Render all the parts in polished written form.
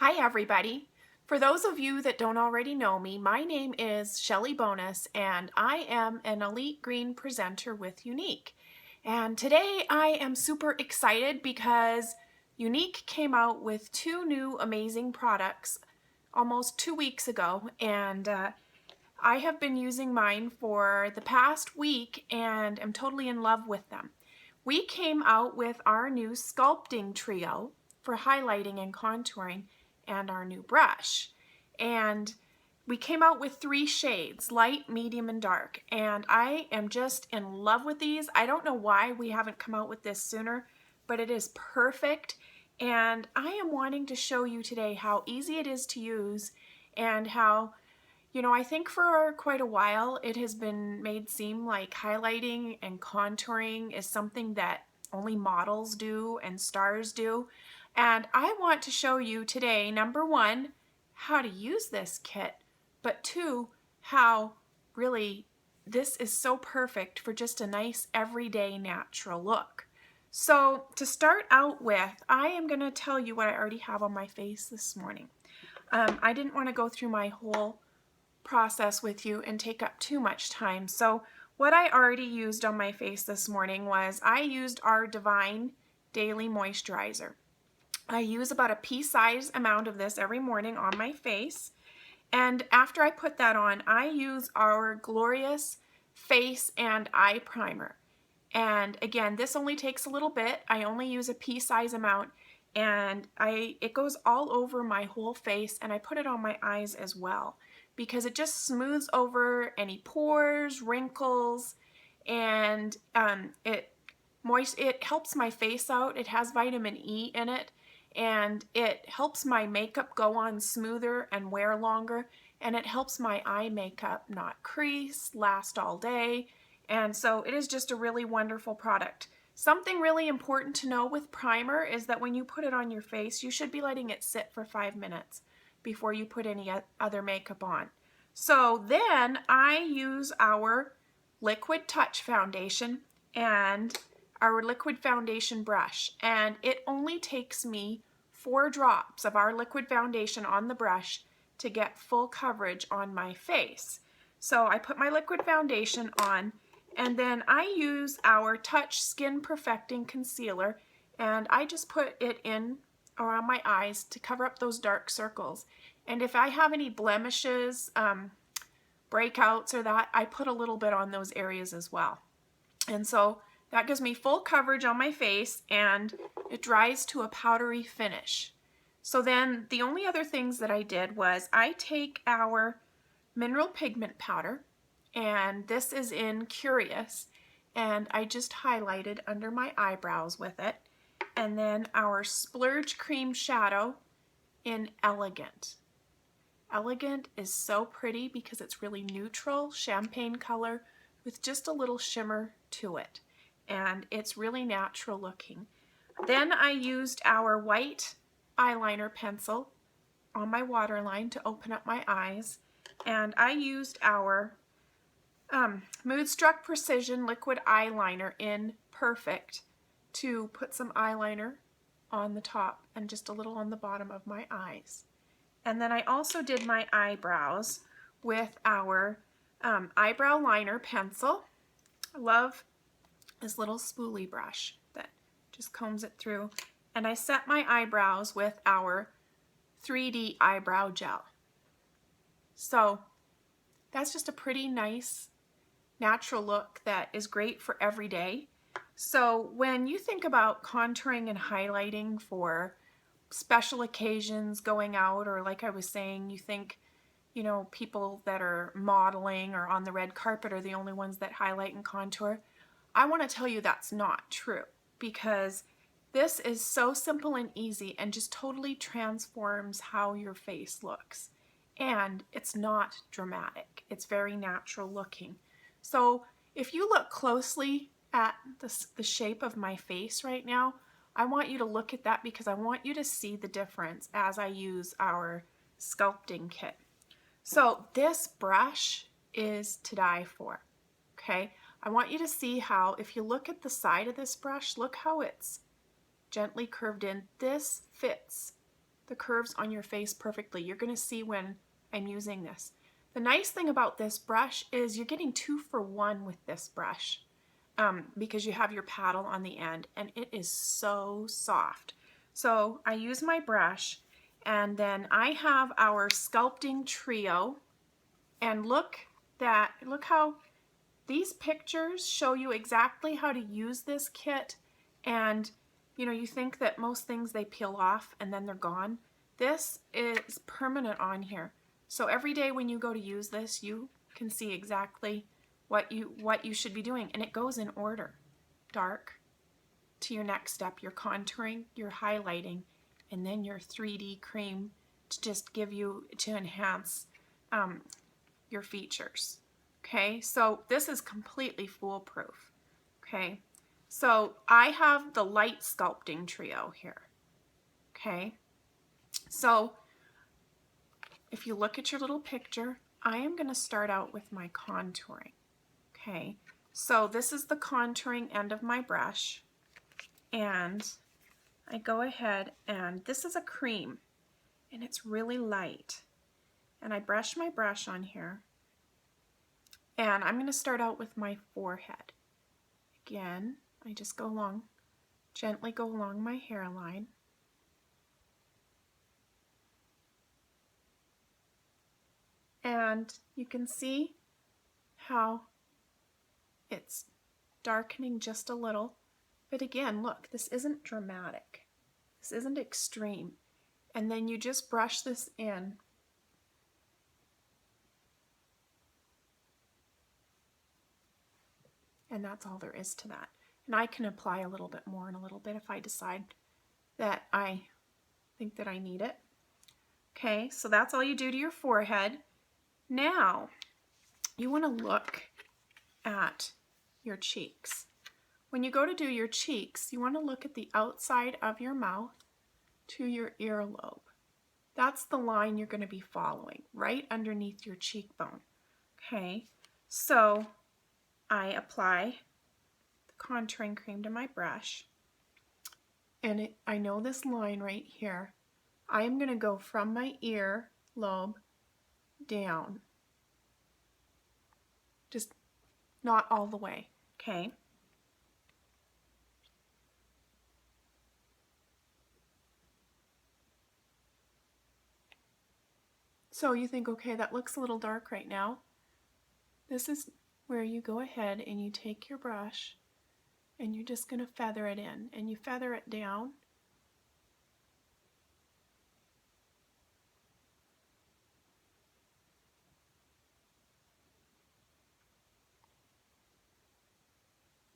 Hi everybody. For those of you that don't already know me, my name is Shelly Bonus and I am an elite green presenter with Younique. And today I am super excited because Younique came out with two new amazing products almost 2 weeks ago, and I have been using mine for the past week and am totally in love with them. We came out with our new sculpting trio for highlighting and contouring and our new brush. And we came out with 3 shades, light, medium, and dark. And I am just in love with these. I don't know why we haven't come out with this sooner, but it is perfect. And I am wanting to show you today how easy it is to use and how, I think for quite a while it has been made seem like highlighting and contouring is something that only models do and stars do. And I want to show you today, number one, how to use this kit, but two, how really this is so perfect for just a nice everyday natural look. So to start out with, I am going to tell you what I already have on my face this morning. I didn't want to go through my whole process with you and take up too much time. So what I already used on my face this morning was I used our Divine Daily Moisturizer. I use about a pea-sized amount of this every morning on my face. And after I put that on, I use our Glorious Face and Eye Primer. And again, this only takes a little bit. I only use a pea-size amount, and it goes all over my whole face, and I put it on my eyes as well because it just smooths over any pores, wrinkles, and it helps my face out. It has vitamin E in it, and it helps my makeup go on smoother and wear longer, and it helps my eye makeup not crease, last all day. And so it is just a really wonderful product. Something really important to know with primer is that when you put it on your face, you should be letting it sit for 5 minutes before you put any other makeup on. So then I use our Liquid Touch Foundation and our liquid foundation brush, and it only takes me 4 drops of our liquid foundation on the brush to get full coverage on my face. So I put my liquid foundation on, and then I use our Touch Skin Perfecting Concealer, and I just put it in around my eyes to cover up those dark circles. And if I have any blemishes, breakouts or that, I put a little bit on those areas as well. And so that gives me full coverage on my face, and it dries to a powdery finish. So then the only other things that I did was I take our mineral pigment powder, and this is in Curious, and I just highlighted under my eyebrows with it. And then our Splurge Cream Shadow in Elegant. Elegant is so pretty because it's really neutral, champagne color with just a little shimmer to it. And it's really natural looking. Then I used our white eyeliner pencil on my waterline to open up my eyes. And I used our Moodstruck Precision Liquid Eyeliner in Perfect to put some eyeliner on the top and just a little on the bottom of my eyes. And then I also did my eyebrows with our eyebrow liner pencil. I love this little spoolie brush that just combs it through. And I set my eyebrows with our 3D eyebrow gel. So that's just a pretty nice natural look that is great for every day. So when you think about contouring and highlighting for special occasions, going out, or like I was saying, you think, people that are modeling or on the red carpet are the only ones that highlight and contour. I want to tell you that's not true, because this is so simple and easy and just totally transforms how your face looks. And it's not dramatic. It's very natural looking. So if you look closely at the shape of my face right now, I want you to look at that because I want you to see the difference as I use our sculpting kit. So this brush is to die for, okay? I want you to see how, if you look at the side of this brush, look how it's gently curved in. This fits the curves on your face perfectly. You're going to see when I'm using this. The nice thing about this brush is you're getting 2 for 1 with this brush because you have your paddle on the end, and it is so soft. So I use my brush, and then I have our Sculpting trio, and look how these pictures show you exactly how to use this kit. And you know, you think that most things they peel off and then they're gone. This is permanent on here. So every day when you go to use this, you can see exactly what you should be doing, and it goes in order. Dark to your next step, your contouring, your highlighting, and then your 3D cream to just give you, to enhance your features. Okay, so this is completely foolproof. Okay, so I have the light sculpting trio here. Okay, so if you look at your little picture, I am going to start out with my contouring. Okay, so this is the contouring end of my brush, and I go ahead, and this is a cream, and it's really light, and I brush my brush on here, and I'm going to start out with my forehead. Again, I just go along, gently go along my hairline. And you can see how it's darkening just a little. But again, look, this isn't dramatic. This isn't extreme. And then you just brush this in. And that's all there is to that. And I can apply a little bit more in a little bit if I decide that I think that I need it. Okay, so that's all you do to your forehead. Now, you want to look at your cheeks. When you go to do your cheeks, you want to look at the outside of your mouth to your earlobe. That's the line you're going to be following, right underneath your cheekbone. Okay, so I apply the contouring cream to my brush, and I know this line right here. I am going to go from my ear lobe down, just not all the way. Okay. So you think, okay, that looks a little dark right now. This is where you go ahead and you take your brush and you're just going to feather it in, and you feather it down.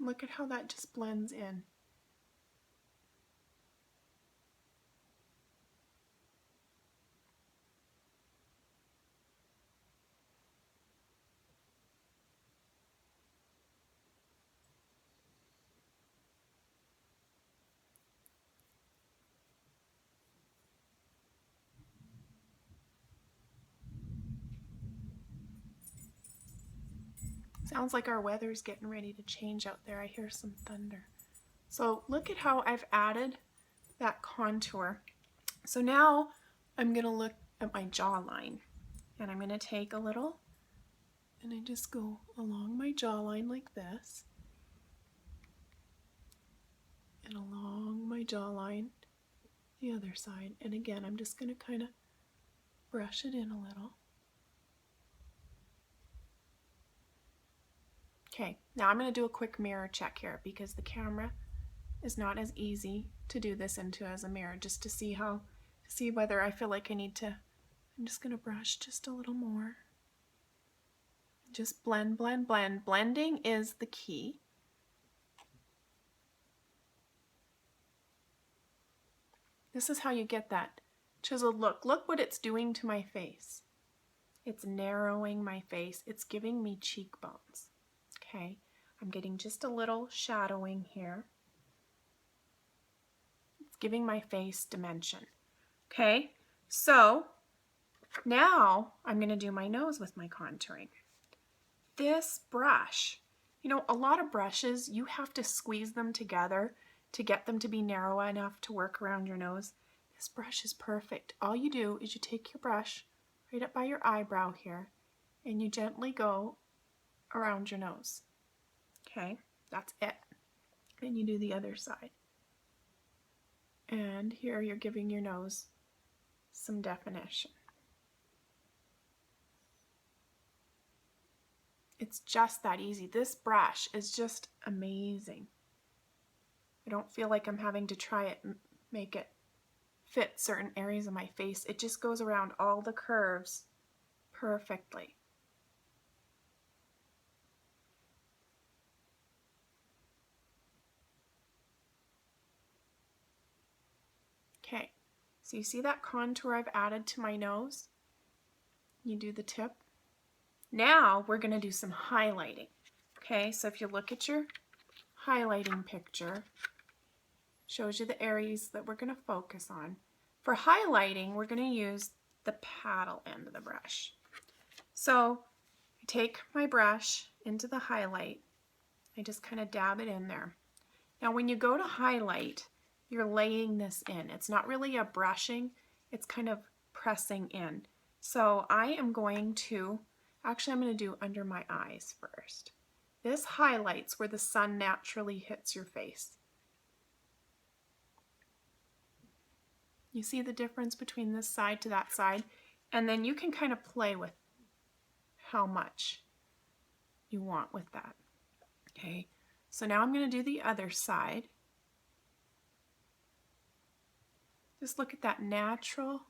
Look at how that just blends in. Sounds like our weather's getting ready to change out there. I hear some thunder. So look at how I've added that contour. So now I'm going to look at my jawline, and I'm going to take a little, and I just go along my jawline like this, and along my jawline the other side. And again, I'm just going to kind of brush it in a little. Okay, now I'm going to do a quick mirror check here because the camera is not as easy to do this into as a mirror, just to see whether I feel like I need to. I'm just going to brush just a little more. Just blend, blend, blend. Blending is the key. This is how you get that chiseled look. Look what it's doing to my face. It's narrowing my face. It's giving me cheekbones. Okay, I'm getting just a little shadowing here. It's giving my face dimension. Okay, so now I'm going to do my nose with my contouring. This brush, you know, a lot of brushes, you have to squeeze them together to get them to be narrow enough to work around your nose. This brush is perfect. All you do is you take your brush right up by your eyebrow here and you gently go around your nose. Okay, that's it. And you do the other side. And here you're giving your nose some definition. It's just that easy. This brush is just amazing. I don't feel like I'm having to try it and make it fit certain areas of my face. It just goes around all the curves perfectly. Okay, so you see that contour I've added to my nose? You do the tip. Now we're going to do some highlighting. Okay, so if you look at your highlighting picture, shows you the areas that we're going to focus on. For highlighting, we're going to use the paddle end of the brush. So I take my brush into the highlight. I just kind of dab it in there. Now when you go to highlight, you're laying this in. It's not really a brushing, it's kind of pressing in. So I am going to, actually I'm going to do under my eyes first. This highlights where the sun naturally hits your face. You see the difference between this side to that side? And then you can kind of play with how much you want with that. Okay, so now I'm going to do the other side. Just look at that natural,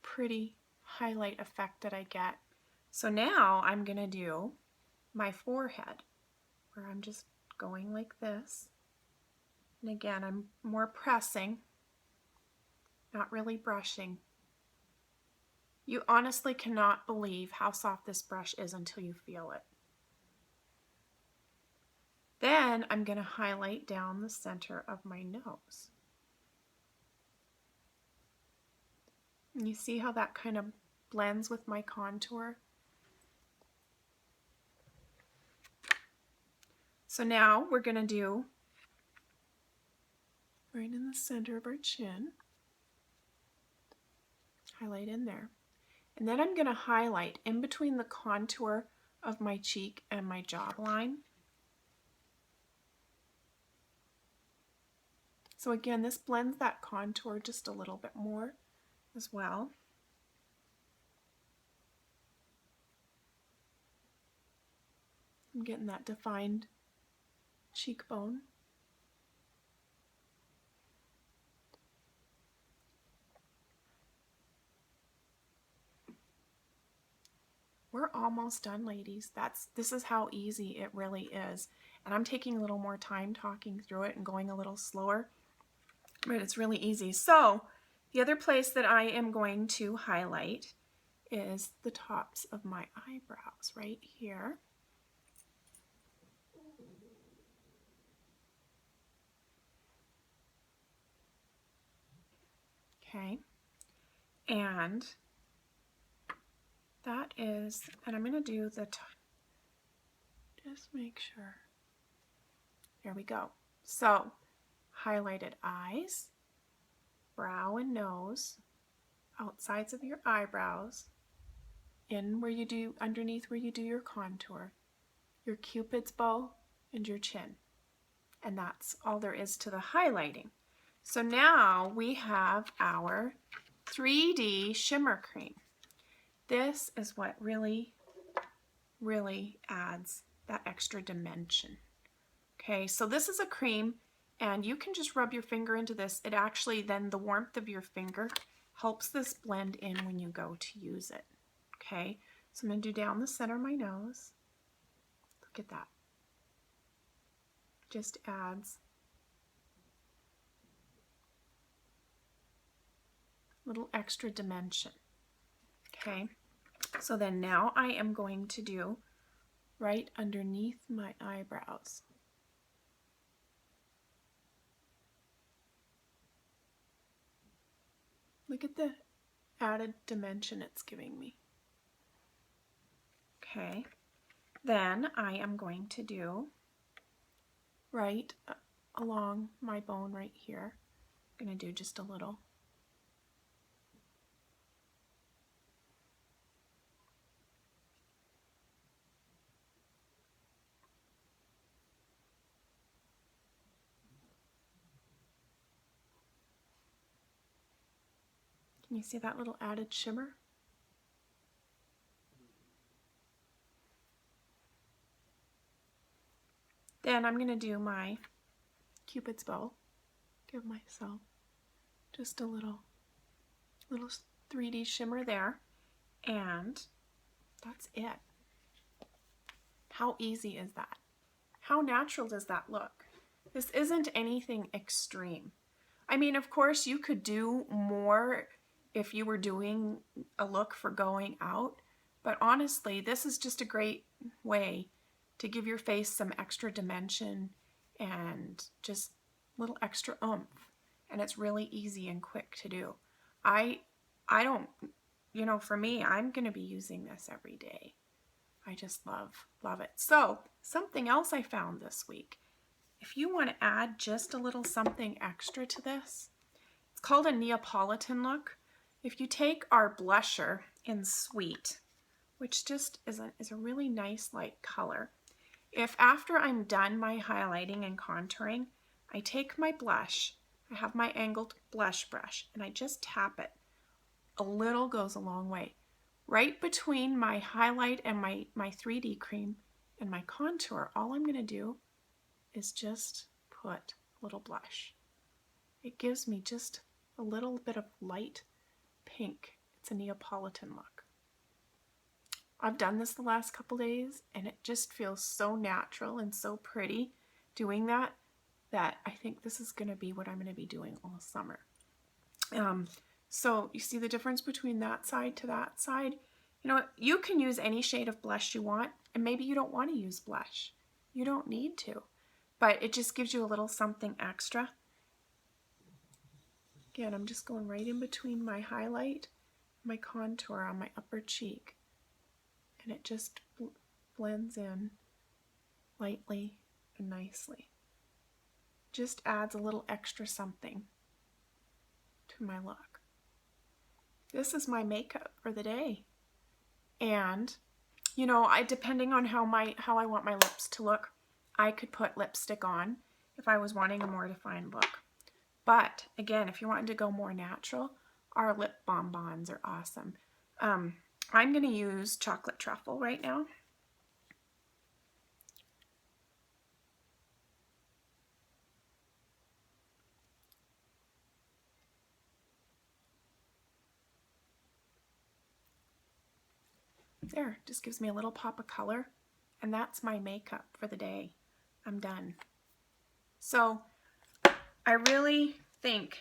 pretty highlight effect that I get. So now I'm going to do my forehead, where I'm just going like this. And again, I'm more pressing, not really brushing. You honestly cannot believe how soft this brush is until you feel it. Then I'm going to highlight down the center of my nose. And you see how that kind of blends with my contour? So now we're going to do right in the center of our chin. Highlight in there. And then I'm going to highlight in between the contour of my cheek and my jawline. So again, this blends that contour just a little bit more as well. I'm getting that defined cheekbone. We're almost done, ladies. This is how easy it really is. And I'm taking a little more time talking through it and going a little slower, but it's really easy. So the other place that I am going to highlight is the tops of my eyebrows right here. Okay, and that is, and I'm going to do the, just make sure. There we go. So, highlighted eyes, brow and nose, outsides of your eyebrows, in where you do, underneath where you do your contour, your cupid's bow, and your chin. And that's all there is to the highlighting. So now we have our 3D shimmer cream. This is what really, really adds that extra dimension. Okay, so this is a cream, and you can just rub your finger into this. It actually, then the warmth of your finger helps this blend in when you go to use it. Okay, so I'm going to do down the center of my nose. Look at that. Just adds a little extra dimension. Okay, so then now I am going to do right underneath my eyebrows. Look at the added dimension it's giving me. Okay, then I am going to do right along my bone right here. I'm going to do just a little Can you see that little added shimmer? Then I'm going to do my Cupid's bow. Give myself just a little 3D shimmer there. And that's it. How easy is that? How natural does that look? This isn't anything extreme. I mean, of course, you could do more if you were doing a look for going out, but honestly, this is just a great way to give your face some extra dimension and just a little extra oomph. And it's really easy and quick to do. I don't, you know, for me, I'm going to be using this every day. I just love it. So something else I found this week, if you want to add just a little something extra to this, it's called a Neapolitan look. If you take our blusher in Sweet, which just is a really nice light color, if after I'm done my highlighting and contouring, I take my blush, I have my angled blush brush, and I just tap it. A little goes a long way. Right between my highlight and my 3D cream and my contour, all I'm going to do is just put a little blush. It gives me just a little bit of light pink. It's a Neapolitan look. I've done this the last couple days and it just feels so natural and so pretty doing that I think this is going to be what I'm going to be doing all summer. So you see the difference between that side to that side? You know what? You can use any shade of blush you want, and maybe you don't want to use blush. You don't need to, but it just gives you a little something extra. Again, I'm just going right in between my highlight, my contour on my upper cheek, and it just blends in lightly and nicely. Just adds a little extra something to my look. This is my makeup for the day. And, you know, depending on how I want my lips to look, I could put lipstick on if I was wanting a more defined look. But again, if you wanted to go more natural, our lip bonbons are awesome. I'm going to use chocolate truffle right now. There, just gives me a little pop of color, and that's my makeup for the day. I'm done. So I really think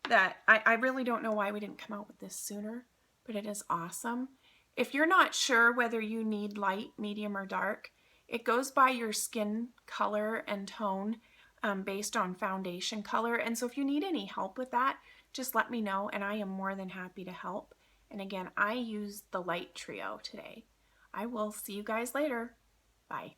that I really don't know why we didn't come out with this sooner, but it is awesome. If you're not sure whether you need light, medium, or dark, it goes by your skin color and tone based on foundation color. And so if you need any help with that, just let me know and I am more than happy to help. And again, I used the light trio today. I will see you guys later. Bye.